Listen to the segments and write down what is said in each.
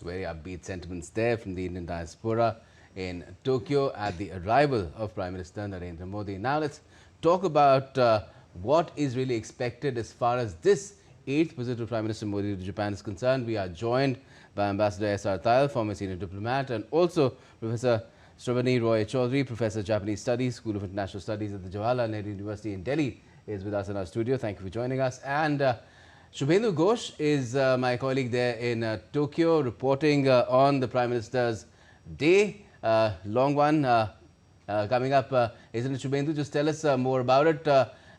Very upbeat sentiments there from the Indian diaspora in Tokyo at the arrival of Prime Minister Narendra Modi. Now let's talk about what is really expected as far as this 8th visit of Prime Minister Modi to Japan is concerned. We are joined by Ambassador S.R. Tayal, former senior diplomat, and also Professor Shravani Roy Chaudhary, Professor of Japanese Studies, School of International Studies at the Jawaharlal Nehru University in Delhi, is with us in our studio. Thank you for joining us. And Shubhendu Ghosh is my colleague there in Tokyo, reporting on the Prime Minister's day. Long one coming up, isn't it, Shubhendu? Just tell us more about it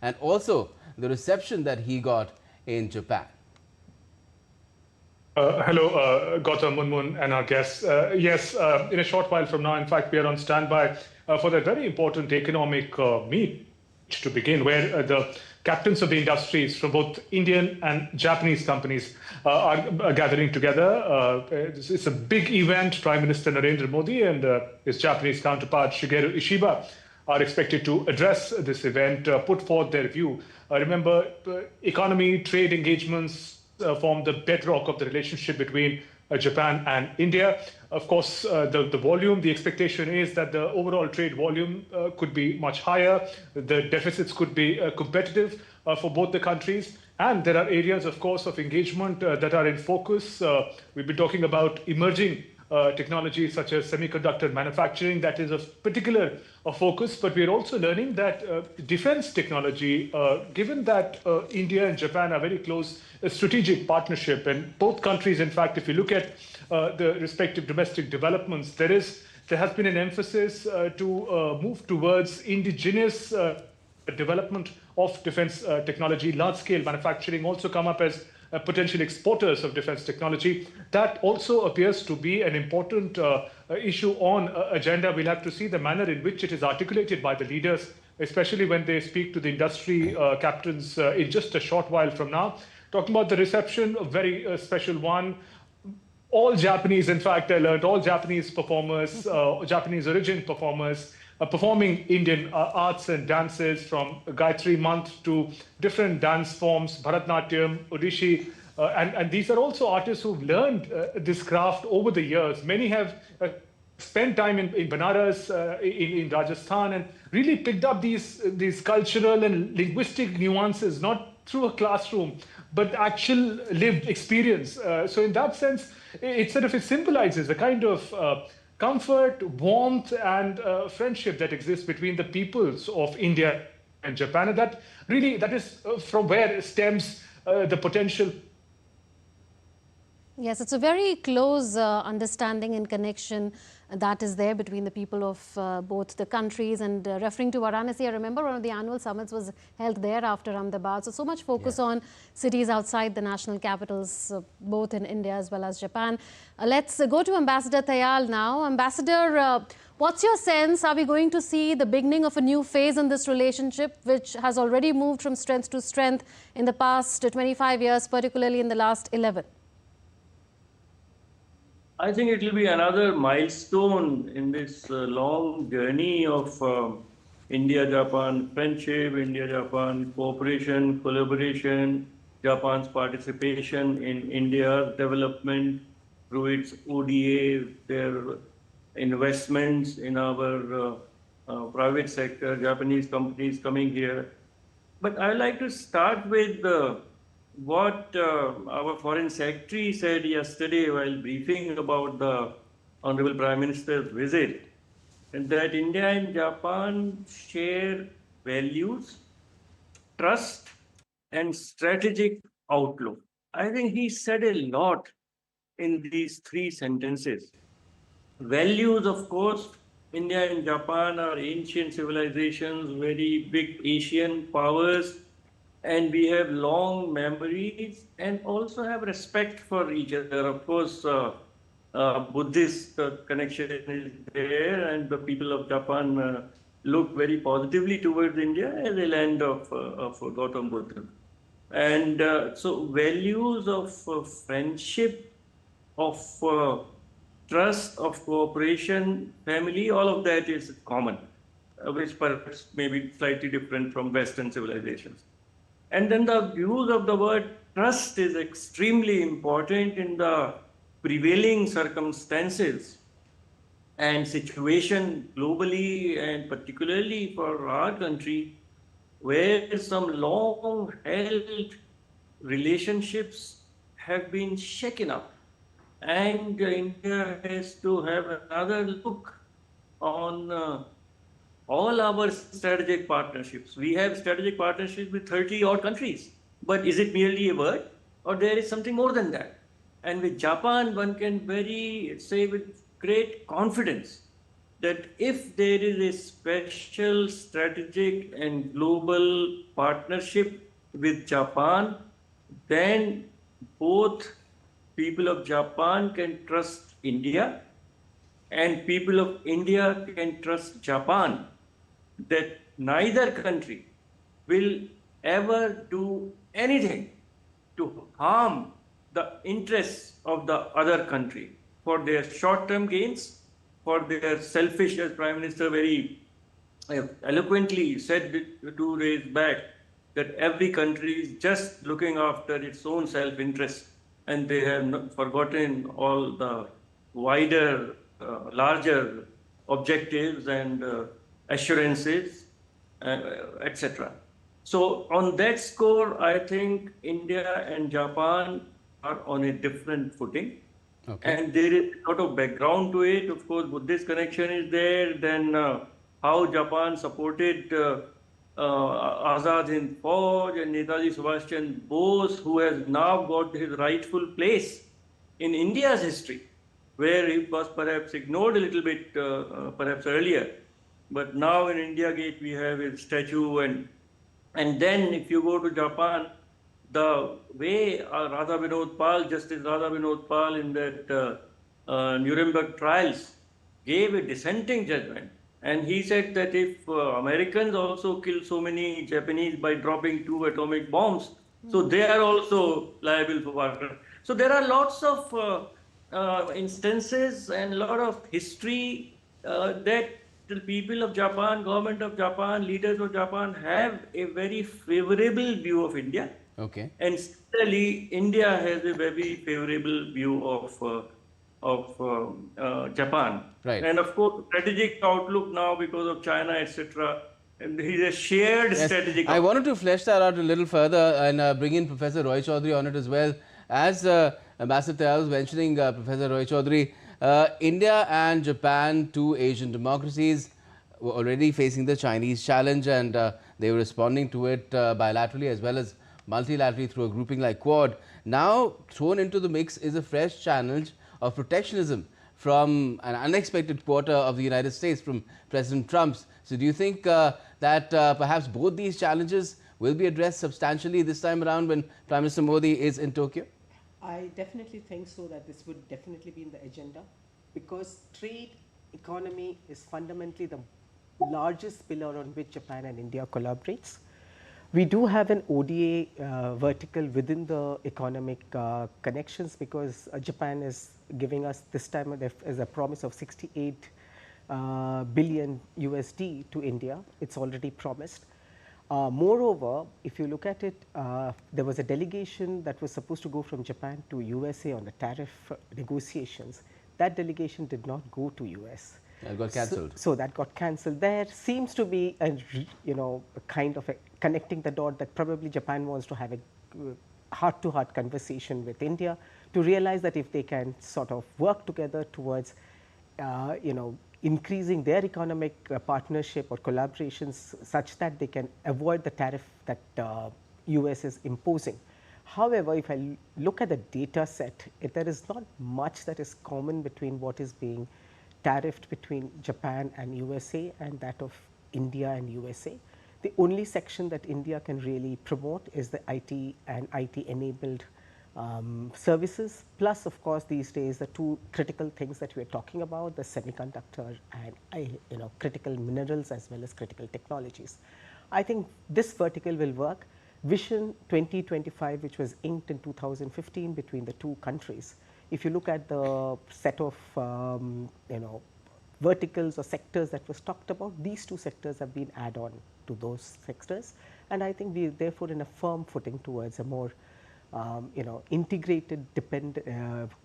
and also the reception that he got in Japan. Hello, Gautam, Munmun, and our guests. Yes, in a short while from now, in fact, we are on standby for that very important economic meet to begin, where the captains of the industries from both Indian and Japanese companies are gathering together. It's a big event. Prime Minister Narendra Modi and his Japanese counterpart Shigeru Ishiba are expected to address this event, put forth their view. Remember, economy, trade engagements form the bedrock of the relationship between Japan and India. Of course, the volume, the expectation is that the overall trade volume could be much higher. The deficits could be competitive for both the countries. And there are areas, of course, of engagement that are in focus. We've been talking about emerging technologies such as semiconductor manufacturing. That is of particular focus. But we're also learning that defense technology, given that India and Japan are very close, a strategic partnership, and both countries, in fact, if you look at the respective domestic developments, there has been an emphasis to move towards indigenous development of defense technology. Large-scale manufacturing also come up as potential exporters of defense technology. That also appears to be an important issue on agenda. We'll have to see the manner in which it is articulated by the leaders, especially when they speak to the industry captains in just a short while from now. Talking about the reception, a very special one. All Japanese, in fact, I learned, all Japanese performers, Japanese origin performers, performing Indian arts and dances, from Gayatri Mantra to different dance forms, Bharatnatyam, Odishi. And these are also artists who've learned this craft over the years. Many have spent time in Banaras, in Rajasthan, and really picked up these cultural and linguistic nuances, not through a classroom, but actual lived experience. So in that sense, it symbolizes a kind of comfort, warmth, and friendship that exists between the peoples of India and Japan. And that is from where stems the potential. Yes, it's a very close understanding and connection that is there between the people of both the countries. And referring to Varanasi, I remember one of the annual summits was held there after Ahmedabad. So much focus on cities outside the national capitals, both in India as well as Japan. Let's go to Ambassador Tayal now. Ambassador, what's your sense? Are we going to see the beginning of a new phase in this relationship, which has already moved from strength to strength in the past 25 years, particularly in the last 11? I think it will be another milestone in this long journey of India-Japan friendship, India-Japan cooperation, collaboration, Japan's participation in India's development through its ODA, their investments in our private sector, Japanese companies coming here. But I'd like to start with what our Foreign Secretary said yesterday while briefing about the Honorable Prime Minister's visit, and that India and Japan share values, trust, and strategic outlook. I think he said a lot in these three sentences. Values, of course, India and Japan are ancient civilizations, very big Asian powers, and we have long memories and also have respect for each other. Of course, Buddhist connection is there, and the people of Japan look very positively towards India as a land of Gautam Buddha. And so values of friendship, of trust, of cooperation, family, all of that is common, which perhaps may be slightly different from Western civilizations. And then the use of the word trust is extremely important in the prevailing circumstances and situation globally and particularly for our country, where some long held relationships have been shaken up, and India has to have another look on all our strategic partnerships. We have strategic partnerships with 30 odd countries, but is it merely a word, or there is something more than that? And with Japan, one can say with great confidence that if there is a special strategic and global partnership with Japan, then both people of Japan can trust India and people of India can trust Japan, that neither country will ever do anything to harm the interests of the other country for their short-term gains, for their selfish, as Prime Minister very eloquently said 2 days back, that every country is just looking after its own self-interest, and they have forgotten all the wider, larger objectives and assurances, etc. So on that score, I think India and Japan are on a different footing. Okay. And there is a lot of background to it. Of course, Buddhist connection is there. Then how Japan supported Azad Hind Fauj and Netaji Subhash Chandra Bose, who has now got his rightful place in India's history, where he was perhaps ignored a little bit, perhaps earlier. But now in India Gate, we have his statue. And then if you go to Japan, the way Justice Radha Vinod Pal in that Nuremberg trials gave a dissenting judgment. And he said that if Americans also kill so many Japanese by dropping 2 atomic bombs, so they are also liable for war. So there are lots of instances and a lot of history that the people of Japan, government of Japan, leaders of Japan have a very favorable view of India. Okay. And similarly, India has a very favorable view of Japan. Right. And of course, strategic outlook now because of China, etc. And he's a shared Yes. strategic I outlook. wanted to flesh that out a little further and bring in Professor Roy Chaudhary on it as well. As Ambassador Tayal was mentioning, Professor Roy Chaudhary, India and Japan, 2 Asian democracies, were already facing the Chinese challenge, and they were responding to it bilaterally as well as multilaterally through a grouping like Quad. Now thrown into the mix is a fresh challenge of protectionism from an unexpected quarter of the United States, from President Trump's. So do you think that perhaps both these challenges will be addressed substantially this time around when Prime Minister Modi is in Tokyo? I definitely think so, that this would definitely be in the agenda, because trade economy is fundamentally the largest pillar on which Japan and India collaborates. We do have an ODA vertical within the economic connections, because Japan is giving us this time as a promise of 68 billion USD to India. It's already promised. Moreover, if you look at it, there was a delegation that was supposed to go from Japan to USA on the tariff negotiations. That delegation did not go to US. It got cancelled. So that got cancelled. There seems to be a kind of a connecting the dot that probably Japan wants to have a heart-to-heart conversation with India to realize that if they can sort of work together towards increasing their economic partnership or collaborations such that they can avoid the tariff that US is imposing. However, if I look at the data set, there is not much that is common between what is being tariffed between Japan and USA and that of India and USA. The only section that India can really promote is the IT and IT enabled services, plus of course these days the 2 critical things that we are talking about, the semiconductor and critical minerals as well as critical technologies. I think this vertical will work. Vision 2025, which was inked in 2015 between the 2 countries, if you look at the set of verticals or sectors that was talked about, these 2 sectors have been add-on to those sectors, and I think we are therefore in a firm footing towards a more integrated,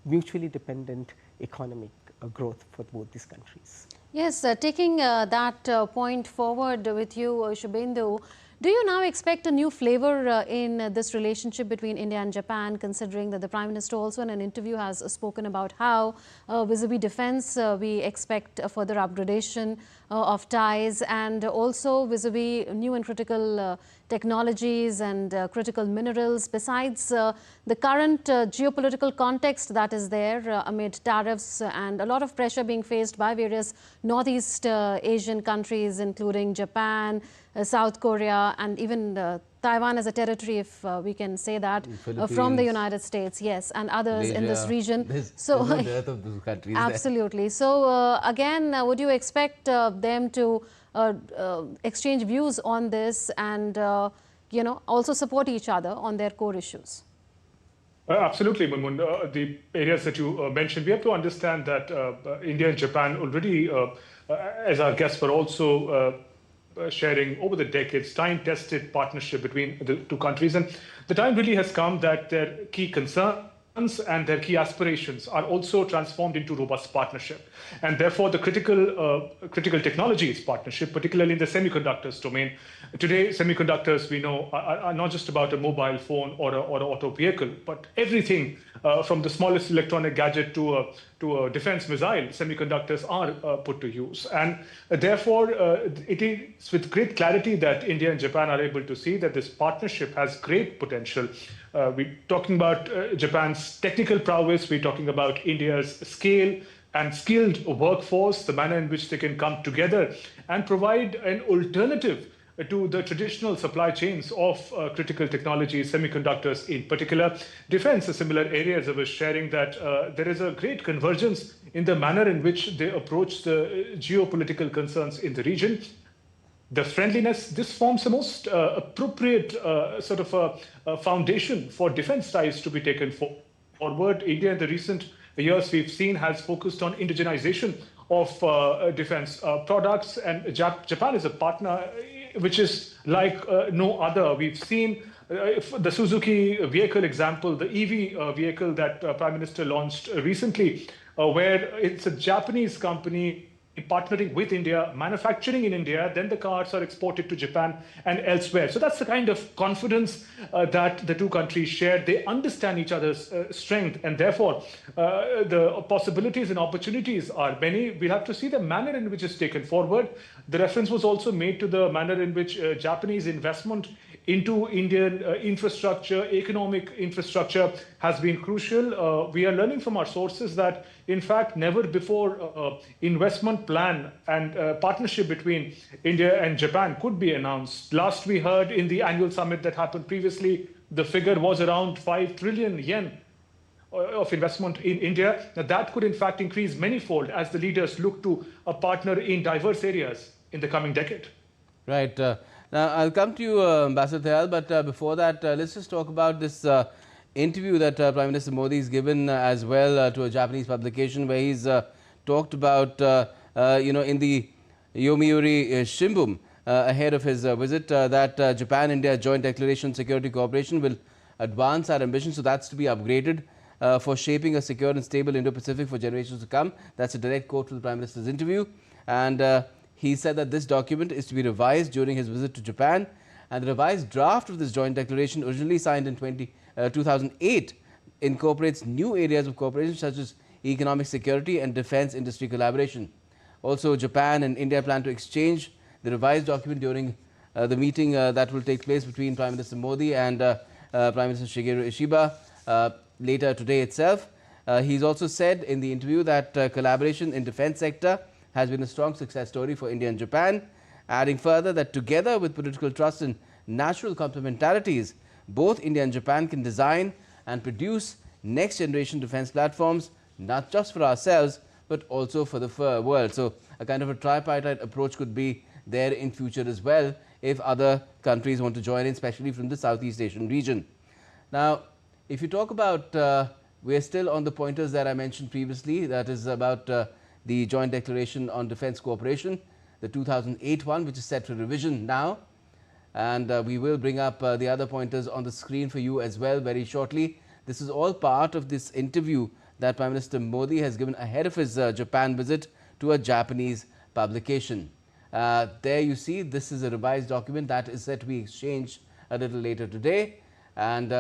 mutually dependent economic growth for both these countries. Yes, taking that point forward with you, Shubhendu, do you now expect a new flavor in this relationship between India and Japan, considering that the Prime Minister also in an interview has spoken about how vis-a-vis defense we expect a further upgradation of ties, and also vis-a-vis new and critical technologies and critical minerals, besides the current geopolitical context that is there amid tariffs and a lot of pressure being faced by various Northeast Asian countries, including Japan, South Korea, and even Taiwan as a territory, if we can say that, from the United States, yes, and others in this region. There's no dearth of those countries absolutely. There. So again, would you expect them to exchange views on this and also support each other on their core issues? Absolutely, Munmun. The areas that you mentioned, we have to understand that India and Japan already, as our guests were also sharing over the decades, time-tested partnership between the two countries. And the time really has come that their key concerns and their key aspirations are also transformed into robust partnership. And therefore, the critical technologies partnership, particularly in the semiconductors domain. Today, semiconductors, we know, are not just about a mobile phone or an auto vehicle, but everything from the smallest electronic gadget to a defense missile, semiconductors are put to use. And therefore, it is with great clarity that India and Japan are able to see that this partnership has great potential. We're talking about Japan's technical prowess, we're talking about India's scale and skilled workforce, the manner in which they can come together and provide an alternative to the traditional supply chains of critical technologies, semiconductors in particular. Defense, a similar area, as I was sharing, that there is a great convergence in the manner in which they approach the geopolitical concerns in the region. The friendliness, this forms the most appropriate sort of a foundation for defense ties to be taken forward. India in the recent years we've seen has focused on indigenization of defense products, and Japan is a partner which is like no other. We've seen the Suzuki vehicle example, the EV vehicle that Prime Minister launched recently, where it's a Japanese company partnering with India, manufacturing in India, then the cars are exported to Japan and elsewhere. So that's the kind of confidence that the two countries share. They understand each other's strength, and therefore the possibilities and opportunities are many. We'll have to see the manner in which it's taken forward. The reference was also made to the manner in which Japanese investment into Indian infrastructure, economic infrastructure has been crucial. We are learning from our sources that, in fact, never before investment plan and partnership between India and Japan could be announced. Last we heard in the annual summit that happened previously, the figure was around 5 trillion yen of investment in India. Now, that could in fact increase manyfold as the leaders look to a partner in diverse areas in the coming decade. Right. Now, I'll come to you, Ambassador Thayal, but before that, let's just talk about this interview that Prime Minister Modi has given as well to a Japanese publication, where he's talked about, in the Yomiuri Shimbun, ahead of his visit, that Japan-India Joint Declaration on Security Cooperation will advance our ambition. So that's to be upgraded for shaping a secure and stable Indo-Pacific for generations to come. That's a direct quote from the Prime Minister's interview. And he said that this document is to be revised during his visit to Japan, and the revised draft of this joint declaration, originally signed in 2008, incorporates new areas of cooperation such as economic security and defense industry collaboration. Also, Japan and India plan to exchange the revised document during the meeting that will take place between Prime Minister Modi and Prime Minister Shigeru Ishiba later today itself. He's also said in the interview that collaboration in defense sector has been a strong success story for India and Japan, adding further that together with political trust and natural complementarities, both India and Japan can design and produce next generation defense platforms, not just for ourselves, but also for the world. So a kind of a tripartite approach could be there in future as well, if other countries want to join in, especially from the Southeast Asian region. Now, if you talk about, we're still on the pointers that I mentioned previously, that is about the Joint Declaration on Defence Cooperation, the 2008 one, which is set for revision now. And we will bring up the other pointers on the screen for you as well very shortly. This is all part of this interview that Prime Minister Modi has given ahead of his Japan visit to a Japanese publication. There you see, this is a revised document that is set to be exchanged a little later today. And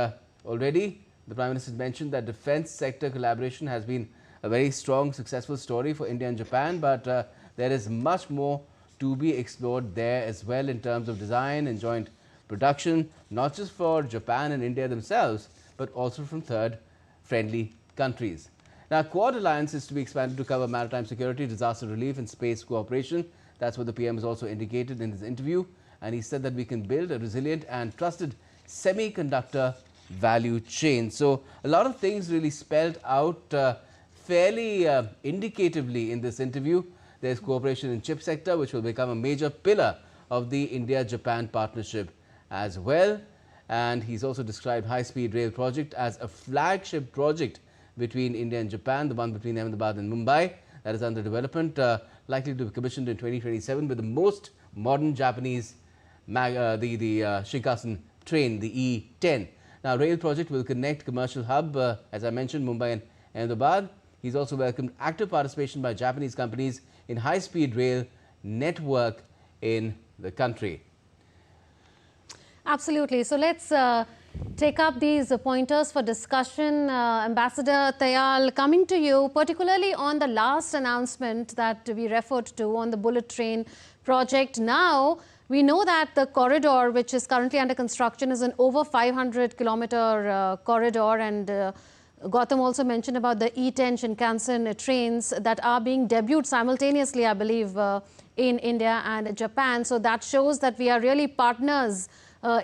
already the Prime Minister mentioned that defense sector collaboration has been a very strong, successful story for India and Japan, but there is much more to be explored there as well in terms of design and joint production, not just for Japan and India themselves, but also from third friendly countries. Now, Quad Alliance is to be expanded to cover maritime security, disaster relief and space cooperation. That's what the PM has also indicated in his interview. And he said that we can build a resilient and trusted semiconductor value chain. So, a lot of things really spelled out fairly indicatively in this interview. There's cooperation in chip sector, which will become a major pillar of the India-Japan partnership as well. And he's also described high-speed rail project as a flagship project between India and Japan, the one between Ahmedabad and Mumbai that is under development, likely to be commissioned in 2027 with the most modern Japanese Shinkansen train, the E10. Now, rail project will connect commercial hub, as I mentioned, Mumbai and Ahmedabad. He's also welcomed active participation by Japanese companies in high-speed rail network in the country. Absolutely. So let's take up these pointers for discussion. Ambassador Tayal, coming to you, particularly on the last announcement that we referred to on the bullet train project. Now, we know that the corridor, which is currently under construction, is an over 500-kilometer corridor, and Gautam also mentioned about the E10 Shinkansen trains that are being debuted simultaneously, I believe, in India and Japan. So that shows that we are really partners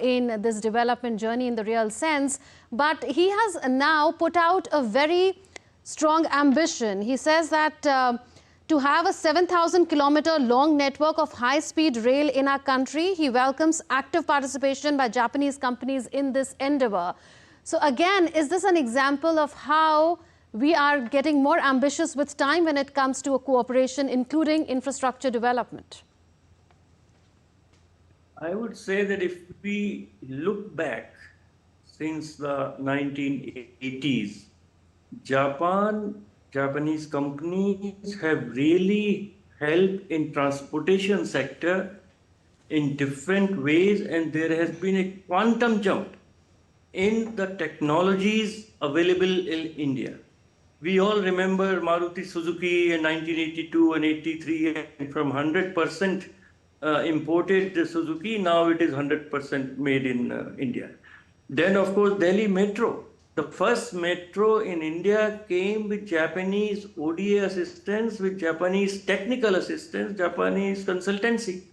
in this development journey in the real sense. But he has now put out a very strong ambition. He says that to have a 7,000-kilometer long network of high-speed rail in our country, he welcomes active participation by Japanese companies in this endeavor. So again, is this an example of how we are getting more ambitious with time when it comes to a cooperation, including infrastructure development? I would say that if we look back since the 1980s, Japanese companies have really helped in transportation sector in different ways, and there has been a quantum jump in the technologies available in India. We all remember Maruti Suzuki in 1982 and 83, and from 100% imported Suzuki, now it is 100% made in India. Then, of course, Delhi Metro. The first metro in India came with Japanese ODA assistance, with Japanese technical assistance, Japanese consultancy.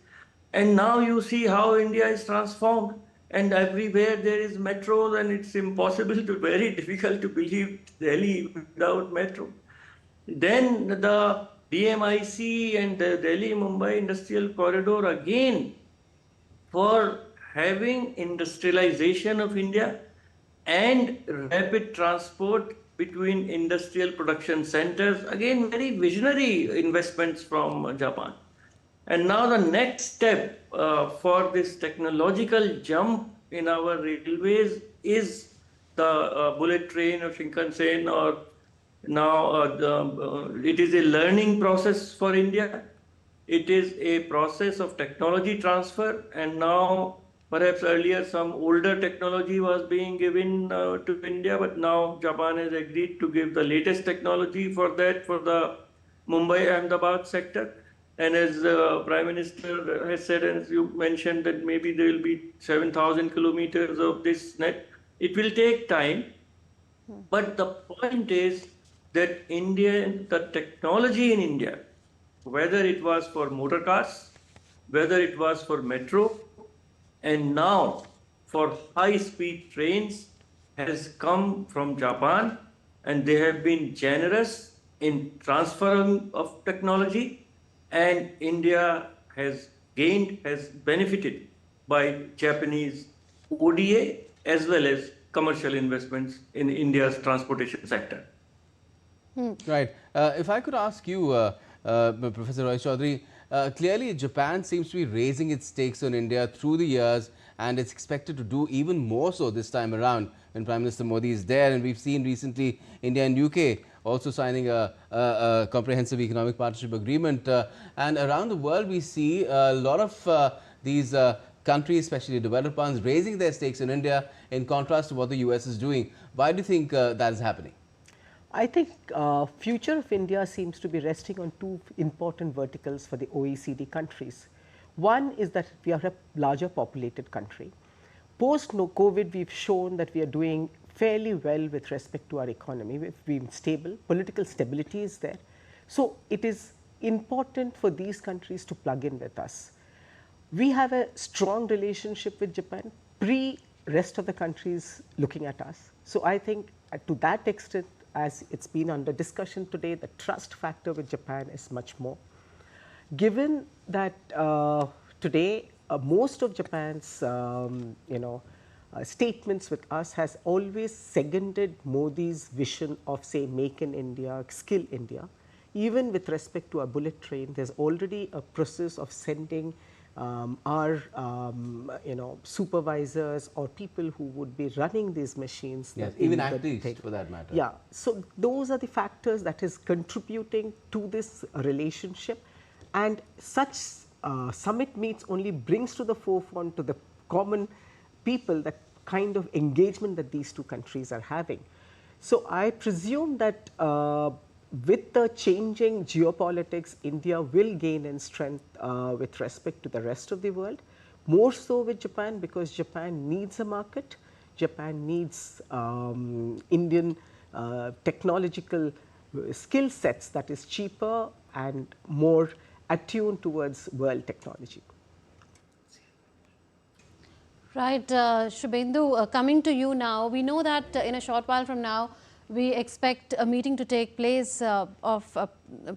And now you see how India is transformed, and everywhere there is metro, and it's very difficult to believe Delhi without metro. Then the DMIC and the Delhi-Mumbai Industrial Corridor, again, for having industrialization of India and rapid transport between industrial production centers, again, very visionary investments from Japan. And now the next step for this technological jump in our railways is the bullet train of Shinkansen, or now it is a learning process for India. It is a process of technology transfer, and now perhaps earlier some older technology was being given to India, but now Japan has agreed to give the latest technology for that, for the Mumbai-Ahmedabad sector. And as the Prime Minister has said, and as you mentioned, that maybe there will be 7,000 kilometers of this net. It will take time, but the point is that the technology in India, whether it was for motor cars, whether it was for metro, and now for high-speed trains, has come from Japan, and they have been generous in transferring of technology, and India has benefited by Japanese ODA as well as commercial investments in India's transportation sector. Right. If I could ask you, Professor Roy Chaudhary, clearly Japan seems to be raising its stakes on India through the years, and it's expected to do even more so this time around when Prime Minister Modi is there. And we've seen recently India and UK also signing a comprehensive economic partnership agreement. And around the world, we see a lot of these countries, especially developed ones, raising their stakes in India in contrast to what the US is doing. Why do you think that is happening? I think future of India seems to be resting on two important verticals for the OECD countries. One is that we are a larger populated country. Post-COVID, we've shown that we are doing fairly well with respect to our economy. We've been stable, political stability is there. So it is important for these countries to plug in with us. We have a strong relationship with Japan, rest of the countries looking at us. So I think to that extent, as it's been under discussion today, the trust factor with Japan is much more. Given that today most of Japan's statements with us has always seconded Modi's vision of, say, Make in India, Skill India. Even with respect to our bullet train, there's already a process of sending our supervisors or people who would be running these machines. Yes, even athletes for that matter. Yeah, so those are the factors that is contributing to this relationship, and such summit meets only brings to the forefront to the common people that kind of engagement that these two countries are having. So I presume that with the changing geopolitics, India will gain in strength with respect to the rest of the world, more so with Japan, because Japan needs a market. Japan needs Indian technological skill sets that is cheaper and more attuned towards world technology. Right, Shubhendu, coming to you now, we know that in a short while from now, we expect a meeting to take place of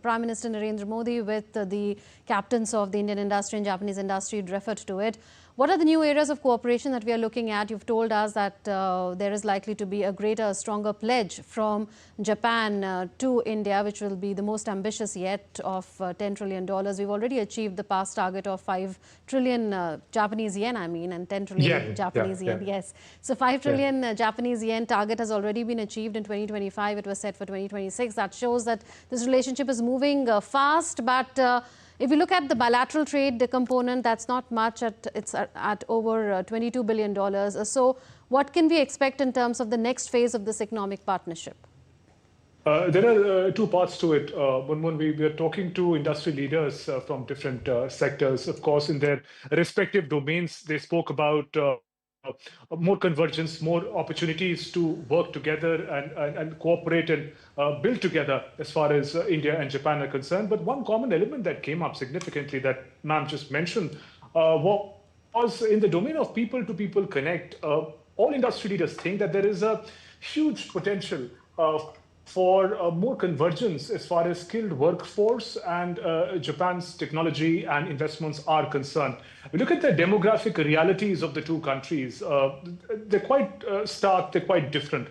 Prime Minister Narendra Modi with the captains of the Indian industry and Japanese industry. You referred to it. What are the new areas of cooperation that we are looking at? You've told us that there is likely to be a greater, stronger pledge from Japan to India, which will be the most ambitious yet of $10 trillion. We've already achieved the past target of 5 trillion Japanese yen, and 10 trillion Japanese yen, yes. So 5 trillion Japanese yen target has already been achieved in 2025. It was set for 2026. That shows that this relationship is moving fast, but if you look at the bilateral trade component, that's not much. It's at over $22 billion. So what can we expect in terms of the next phase of this economic partnership? There are two parts to it. One, we are talking to industry leaders from different sectors. Of course, in their respective domains, they spoke about more convergence, more opportunities to work together and cooperate and build together as far as India and Japan are concerned. But one common element that came up significantly that ma'am just mentioned was in the domain of people-to-people connect. All industry leaders think that there is a huge potential for more convergence as far as skilled workforce and Japan's technology and investments are concerned. We look at the demographic realities of the two countries. They're quite stark, they're quite different.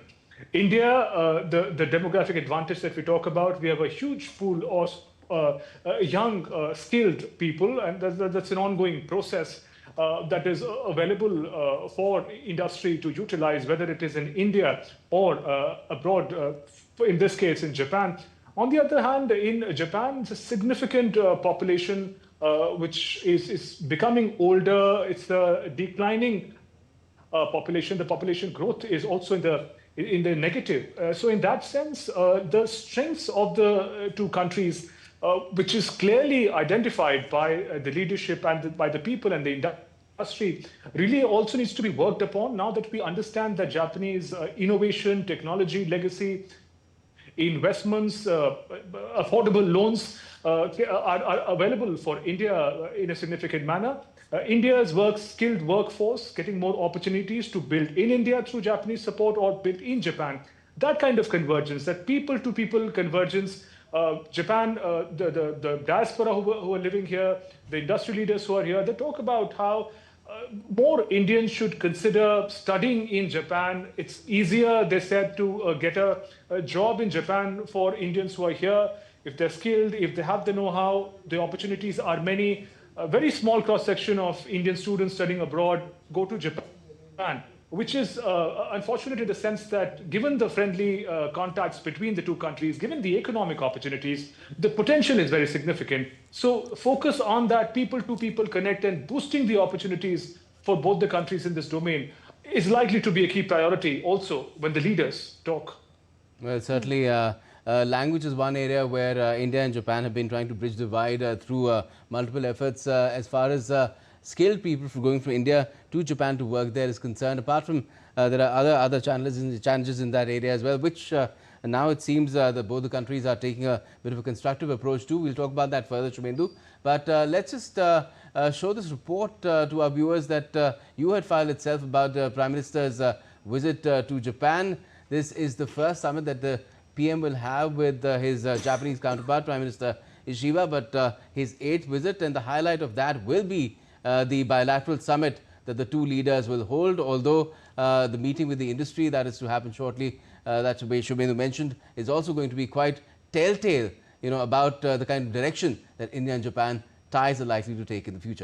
India, the demographic advantage that we talk about, we have a huge pool of young, skilled people, and that's an ongoing process that is available for industry to utilize, whether it is in India or abroad, in this case in Japan. On the other hand, in Japan, it's a significant population which is becoming older. It's a declining population. The population growth is also in the negative. So in that sense, the strengths of the two countries, which is clearly identified by the leadership and by the people and the industry, really also needs to be worked upon now that we understand that Japanese innovation, technology, legacy, investments, affordable loans are available for India in a significant manner. India's skilled workforce getting more opportunities to build in India through Japanese support or build in Japan. That kind of convergence, that people-to-people convergence, Japan, the diaspora who are living here, the industry leaders who are here, they talk about how more Indians should consider studying in Japan. It's easier, they said, to get a job in Japan for Indians who are here. If they're skilled, if they have the know-how, the opportunities are many. a very small cross-section of Indian students studying abroad go to Japan, which is unfortunate in the sense that given the friendly contacts between the two countries, given the economic opportunities, the potential is very significant. So focus on that, people to people connect, and boosting the opportunities for both the countries in this domain is likely to be a key priority also when the leaders talk. Well, certainly language is one area where India and Japan have been trying to bridge the divide through multiple efforts as far as skilled people going from India to Japan to work there is concerned. Apart from there are other challenges in that area as well, which now it seems that both the countries are taking a bit of a constructive approach to. We'll talk about that further, Shumendu. But let's just show this report to our viewers that you had filed itself about the Prime Minister's visit to Japan. This is the first summit that the PM will have with his Japanese counterpart, Prime Minister Ishiba, but his 8th visit, and the highlight of that will be the bilateral summit that the two leaders will hold, although the meeting with the industry that is to happen shortly, that Shumendu mentioned, is also going to be quite telltale, about the kind of direction that India and Japan ties are likely to take in the future.